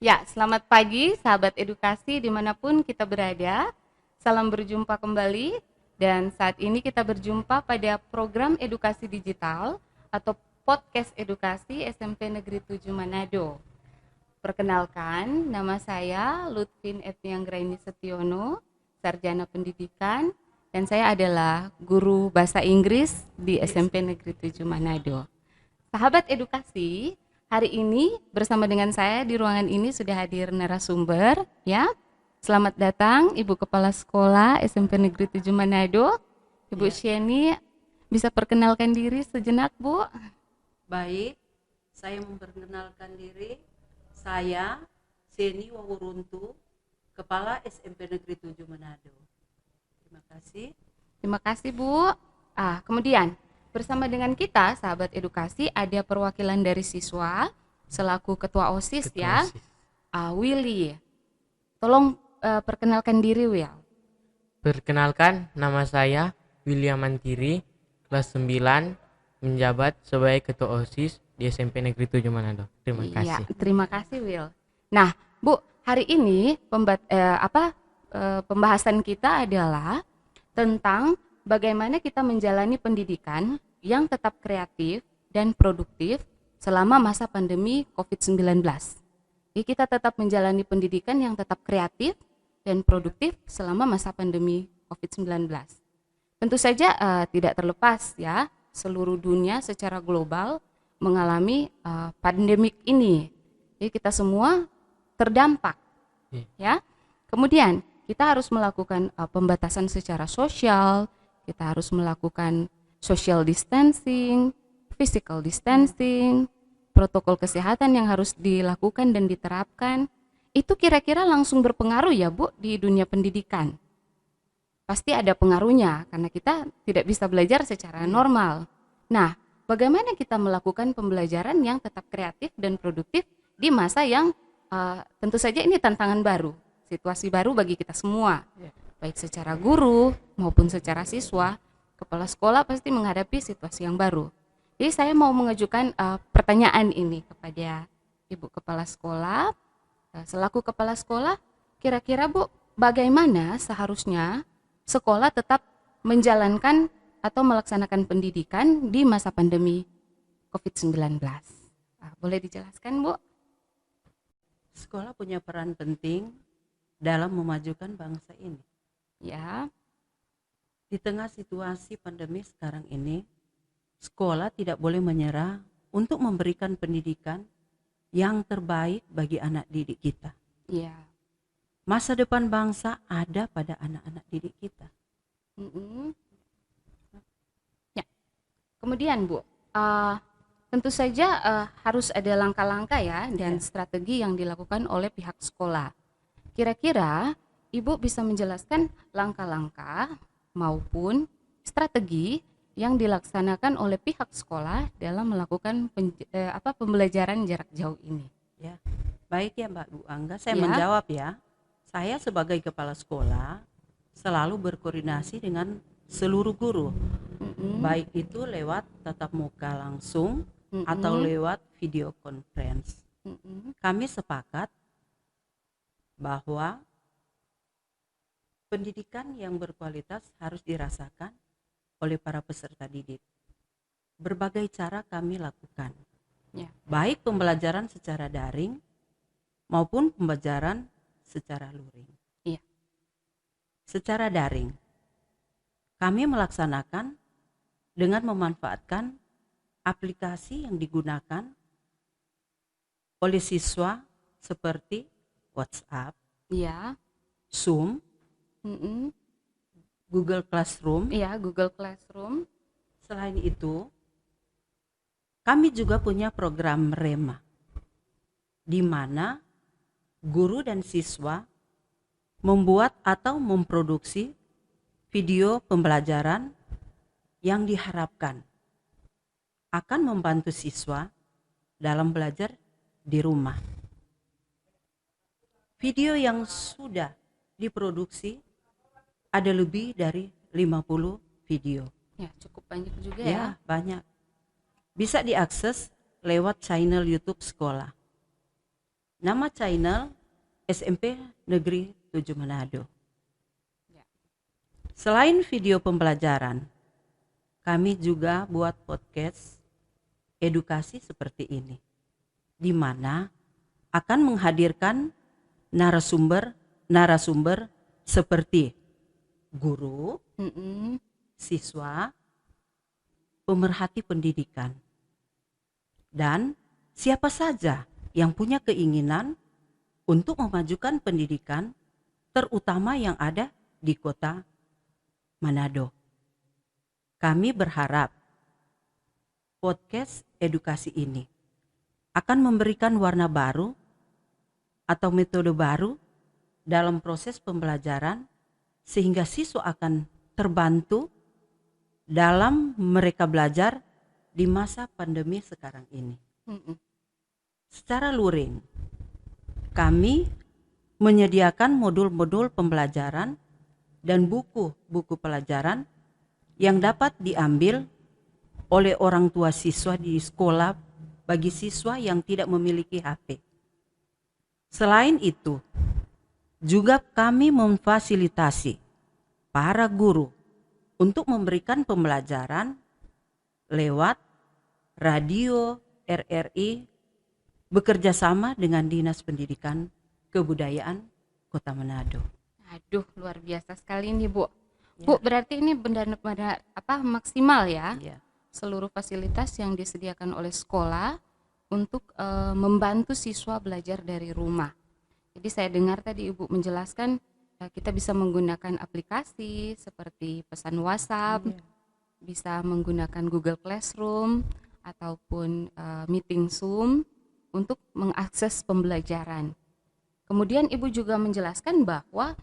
Ya, selamat pagi sahabat edukasi dimanapun kita berada. Salam berjumpa kembali dan saat ini kita berjumpa pada program edukasi digital atau podcast edukasi SMP Negeri 7 Manado. Perkenalkan, nama saya Lutfin Etnianggraini Setiono, Sarjana Pendidikan, dan saya adalah guru bahasa Inggris di SMP Negeri 7 Manado. Sahabat edukasi, hari ini bersama dengan saya di ruangan ini sudah hadir narasumber ya. Selamat datang Ibu Kepala Sekolah SMP Negeri 7 Manado. Ibu Sheni, bisa perkenalkan diri sejenak, Bu? Baik, saya memperkenalkan diri. Saya Seni Wawuruntu, Kepala SMP Negeri 7 Manado. Terima kasih. Terima kasih, Bu. Kemudian bersama dengan kita, sahabat edukasi, ada perwakilan dari siswa selaku ketua OSIS ya. Willy. Tolong perkenalkan diri, Will. Perkenalkan, nama saya William Mantiri, kelas 9, menjabat sebagai ketua OSIS di SMP Negeri 7 Manado. Terima Iya, kasih. terima kasih, Will. Nah, Bu, hari ini pembahasan kita adalah tentang bagaimana kita menjalani pendidikan yang tetap kreatif dan produktif selama masa pandemi COVID-19. Jadi kita tetap menjalani pendidikan yang tetap kreatif dan produktif selama masa pandemi COVID-19. Tentu saja tidak terlepas ya, seluruh dunia secara global mengalami pandemik ini. Jadi kita semua terdampak ya. Kemudian kita harus melakukan pembatasan secara sosial, kita harus melakukan social distancing, physical distancing, protokol kesehatan yang harus dilakukan dan diterapkan. Itu kira-kira langsung berpengaruh ya, Bu, di dunia pendidikan. Pasti ada pengaruhnya karena kita tidak bisa belajar secara normal. Nah, bagaimana kita melakukan pembelajaran yang tetap kreatif dan produktif di masa yang tentu saja ini tantangan baru, situasi baru bagi kita semua, baik secara guru maupun secara siswa. Kepala sekolah pasti menghadapi situasi yang baru. Jadi saya mau mengajukan pertanyaan ini kepada Ibu Kepala Sekolah. Selaku Kepala Sekolah, kira-kira Bu, bagaimana seharusnya sekolah tetap menjalankan atau melaksanakan pendidikan di masa pandemi COVID-19? Boleh dijelaskan, Bu? Sekolah punya peran penting dalam memajukan bangsa ini. Ya. Di tengah situasi pandemi sekarang ini, sekolah tidak boleh menyerah untuk memberikan pendidikan yang terbaik bagi anak didik kita. Ya. Masa depan bangsa ada pada anak-anak didik kita. Ya. Kemudian, Bu, tentu saja harus ada langkah-langkah ya dan strategi yang dilakukan oleh pihak sekolah. Kira-kira Ibu bisa menjelaskan langkah-langkah maupun strategi yang dilaksanakan oleh pihak sekolah dalam melakukan pembelajaran jarak jauh ini. Ya, baik ya Mbak Bu Angga, saya menjawab ya. Saya sebagai kepala sekolah selalu berkoordinasi dengan seluruh guru, baik itu lewat tatap muka langsung atau lewat video conference. Kami sepakat bahwa pendidikan yang berkualitas harus dirasakan oleh para peserta didik. Berbagai cara kami lakukan, baik pembelajaran secara daring maupun pembelajaran secara luring. Secara daring, kami melaksanakan dengan memanfaatkan aplikasi yang digunakan oleh siswa seperti WhatsApp, Zoom, Google Classroom. Google Classroom. Selain itu, kami juga punya program REMA, di mana guru dan siswa membuat atau memproduksi video pembelajaran yang diharapkan akan membantu siswa dalam belajar di rumah. Video yang sudah diproduksi ada lebih dari 50 video. Ya, cukup banyak juga ya. Ya, banyak. Bisa diakses lewat channel YouTube sekolah. Nama channel SMP Negeri 7 Manado. Selain video pembelajaran, kami juga buat podcast edukasi seperti ini, di mana akan menghadirkan narasumber seperti guru, siswa, pemerhati pendidikan, dan siapa saja yang punya keinginan untuk memajukan pendidikan, terutama yang ada di kota Manado. Kami berharap podcast edukasi ini akan memberikan warna baru atau metode baru dalam proses pembelajaran, sehingga siswa akan terbantu dalam mereka belajar di masa pandemi sekarang ini. Secara luring, kami menyediakan modul-modul pembelajaran dan buku-buku pelajaran yang dapat diambil oleh orang tua siswa di sekolah bagi siswa yang tidak memiliki HP. Selain itu, juga kami memfasilitasi para guru untuk memberikan pembelajaran lewat radio RRI bekerja sama dengan Dinas Pendidikan Kebudayaan Kota Manado. Aduh, luar biasa sekali nih, Bu. Bu, berarti ini benar-benar maksimal ya? Ya. Seluruh fasilitas yang disediakan oleh sekolah untuk membantu siswa belajar dari rumah. Jadi saya dengar tadi Ibu menjelaskan kita bisa menggunakan aplikasi seperti pesan WhatsApp, bisa menggunakan Google Classroom ataupun meeting Zoom untuk mengakses pembelajaran. Kemudian Ibu juga menjelaskan bahwa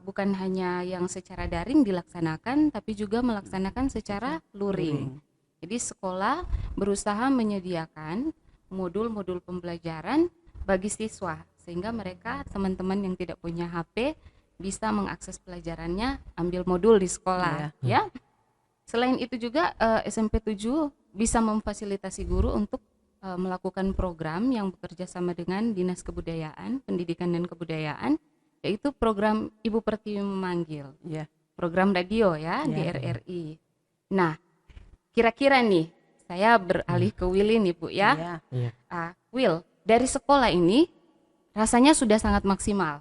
bukan hanya yang secara daring dilaksanakan, tapi juga melaksanakan secara luring. Jadi sekolah berusaha menyediakan modul-modul pembelajaran bagi siswa, sehingga mereka, teman-teman yang tidak punya HP, bisa mengakses pelajarannya, ambil modul di sekolah. Ya. Selain itu juga SMP 7 bisa memfasilitasi guru untuk melakukan program yang bekerja sama dengan Dinas Kebudayaan, Pendidikan dan Kebudayaan, yaitu program Ibu Pertiwi Memanggil, program radio di RRI. Nah, kira-kira nih, saya beralih ke Willy nih Bu ya. Will, dari sekolah ini rasanya sudah sangat maksimal.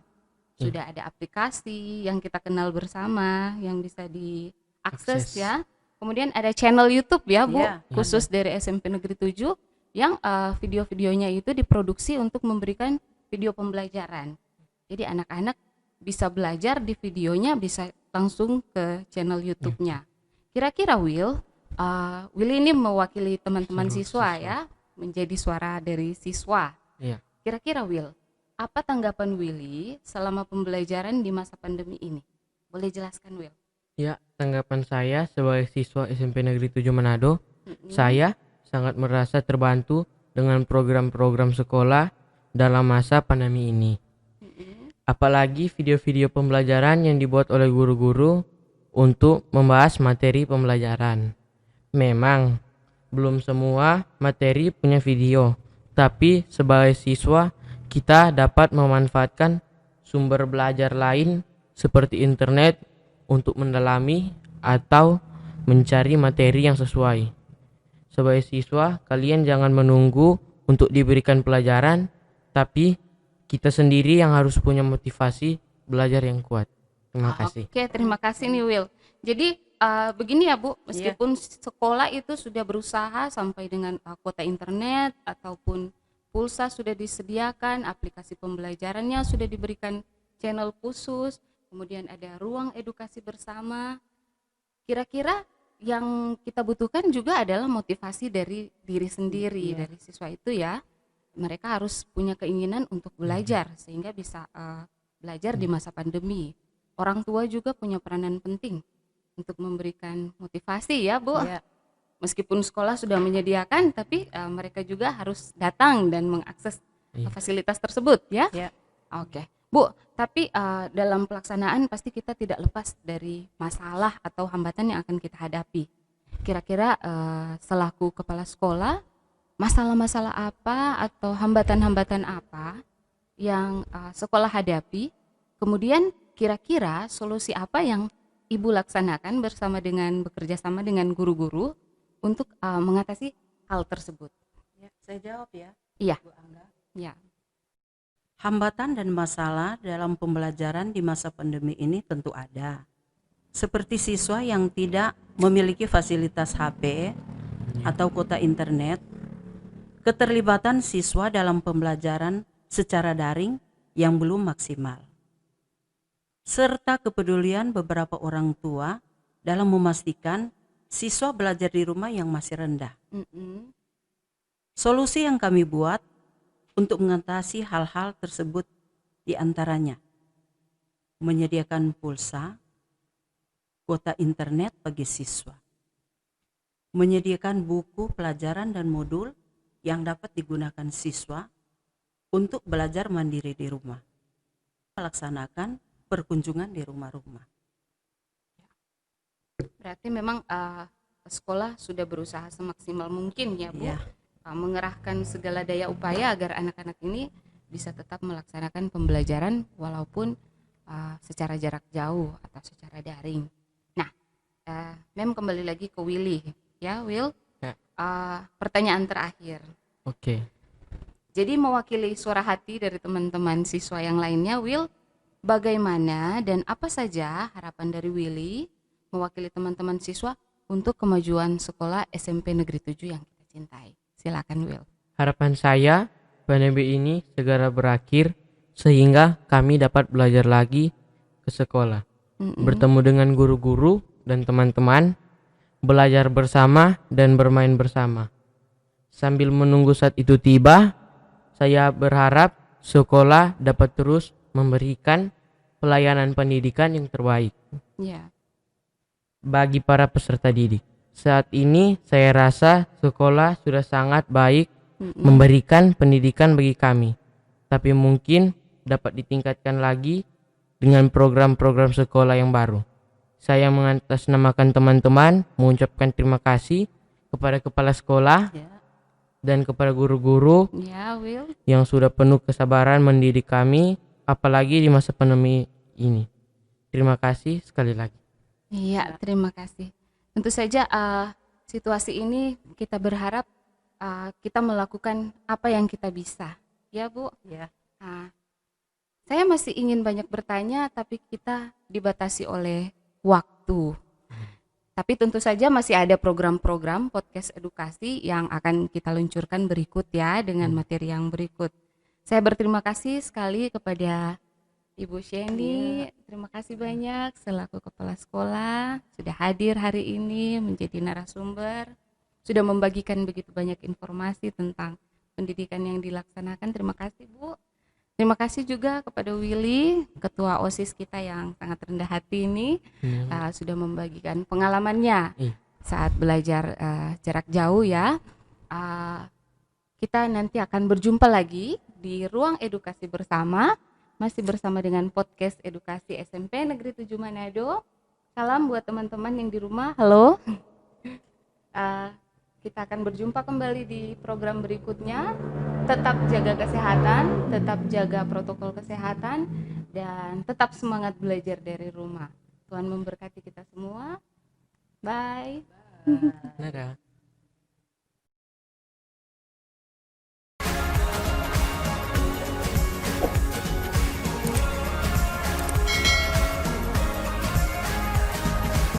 Sudah ada aplikasi yang kita kenal bersama, yang bisa diakses ya. Kemudian ada channel YouTube ya Bu, khusus dari SMP Negeri 7 yang video-videonya itu diproduksi untuk memberikan video pembelajaran. Jadi anak-anak bisa belajar di videonya, bisa langsung ke channel YouTube-nya. Kira-kira Will ini mewakili teman-teman siswa ya, menjadi suara dari siswa. Kira-kira Will, apa tanggapan Willy selama pembelajaran di masa pandemi ini? Boleh jelaskan Will? Ya, tanggapan saya sebagai siswa SMP Negeri 7 Manado, saya sangat merasa terbantu dengan program-program sekolah dalam masa pandemi ini. Apalagi video-video pembelajaran yang dibuat oleh guru-guru untuk membahas materi pembelajaran. Memang belum semua materi punya video, tapi sebagai siswa kita dapat memanfaatkan sumber belajar lain seperti internet untuk mendalami atau mencari materi yang sesuai. Sebagai siswa, kalian jangan menunggu untuk diberikan pelajaran, tapi kita sendiri yang harus punya motivasi belajar yang kuat. Terima kasih. Oke, terima kasih nih Will. Jadi begini ya Bu, meskipun sekolah itu sudah berusaha sampai dengan kuota internet ataupun pulsa sudah disediakan, aplikasi pembelajarannya sudah diberikan channel khusus, kemudian ada ruang edukasi bersama. Kira-kira yang kita butuhkan juga adalah motivasi dari diri sendiri, dari siswa itu ya. Mereka harus punya keinginan untuk belajar sehingga bisa belajar di masa pandemi. Orang tua juga punya peranan penting untuk memberikan motivasi ya Bu. Meskipun sekolah sudah menyediakan, tapi mereka juga harus datang dan mengakses fasilitas tersebut ya. Oke. Bu, tapi dalam pelaksanaan pasti kita tidak lepas dari masalah atau hambatan yang akan kita hadapi. Kira-kira selaku kepala sekolah, masalah-masalah apa atau hambatan-hambatan apa yang sekolah hadapi? Kemudian kira-kira solusi apa yang Ibu laksanakan bekerja sama dengan guru-guru untuk mengatasi hal tersebut? Ya, saya jawab ya. Iya. Bu Angga. Ya. Hambatan dan masalah dalam pembelajaran di masa pandemi ini tentu ada. Seperti siswa yang tidak memiliki fasilitas HP atau kuota internet, keterlibatan siswa dalam pembelajaran secara daring yang belum maksimal, serta kepedulian beberapa orang tua dalam memastikan siswa belajar di rumah yang masih rendah. Solusi yang kami buat untuk mengatasi hal-hal tersebut diantaranya menyediakan pulsa, kuota internet bagi siswa, menyediakan buku pelajaran dan modul yang dapat digunakan siswa untuk belajar mandiri di rumah, melaksanakan perkunjungan di rumah-rumah. Berarti memang sekolah sudah berusaha semaksimal mungkin ya Bu, mengerahkan segala daya upaya agar anak-anak ini bisa tetap melaksanakan pembelajaran walaupun secara jarak jauh atau secara daring. Nah, Mem kembali lagi ke Willy ya, Will. Ya. Pertanyaan terakhir. Oke. Jadi mewakili suara hati dari teman-teman siswa yang lainnya, Will, bagaimana dan apa saja harapan dari Willy mewakili teman-teman siswa untuk kemajuan sekolah SMP Negeri 7 yang kita cintai? Silakan, Will. Harapan saya pandemi ini segera berakhir sehingga kami dapat belajar lagi ke sekolah, bertemu dengan guru-guru dan teman-teman, belajar bersama dan bermain bersama. Sambil menunggu saat itu tiba, saya berharap sekolah dapat terus memberikan pelayanan pendidikan yang terbaik bagi para peserta didik. Saat ini saya rasa sekolah sudah sangat baik memberikan pendidikan bagi kami, tapi mungkin dapat ditingkatkan lagi dengan program-program sekolah yang baru. Saya mengatasnamakan teman-teman mengucapkan terima kasih kepada kepala sekolah dan kepada guru-guru yang sudah penuh kesabaran mendidik kami, apalagi di masa pandemi ini. Terima kasih sekali lagi. Iya, terima kasih. Tentu saja situasi ini kita berharap kita melakukan apa yang kita bisa, ya Bu. Ya. Saya masih ingin banyak bertanya, tapi kita dibatasi oleh waktu. Tapi tentu saja masih ada program-program podcast edukasi yang akan kita luncurkan berikut ya, dengan materi yang berikut. Saya berterima kasih sekali kepada Ibu Sheni. Terima kasih banyak selaku kepala sekolah sudah hadir hari ini menjadi narasumber, sudah membagikan begitu banyak informasi tentang pendidikan yang dilaksanakan. Terima kasih Bu. Terima kasih juga kepada Willy, ketua OSIS kita yang sangat rendah hati ini, sudah membagikan pengalamannya saat belajar jarak jauh ya. Kita nanti akan berjumpa lagi di ruang edukasi bersama, masih bersama dengan podcast edukasi SMP Negeri 7 Manado. Salam buat teman-teman yang di rumah, halo. Kita akan berjumpa kembali di program berikutnya. Tetap jaga kesehatan, tetap jaga protokol kesehatan, dan tetap semangat belajar dari rumah. Tuhan memberkati kita semua. Bye. Dadah.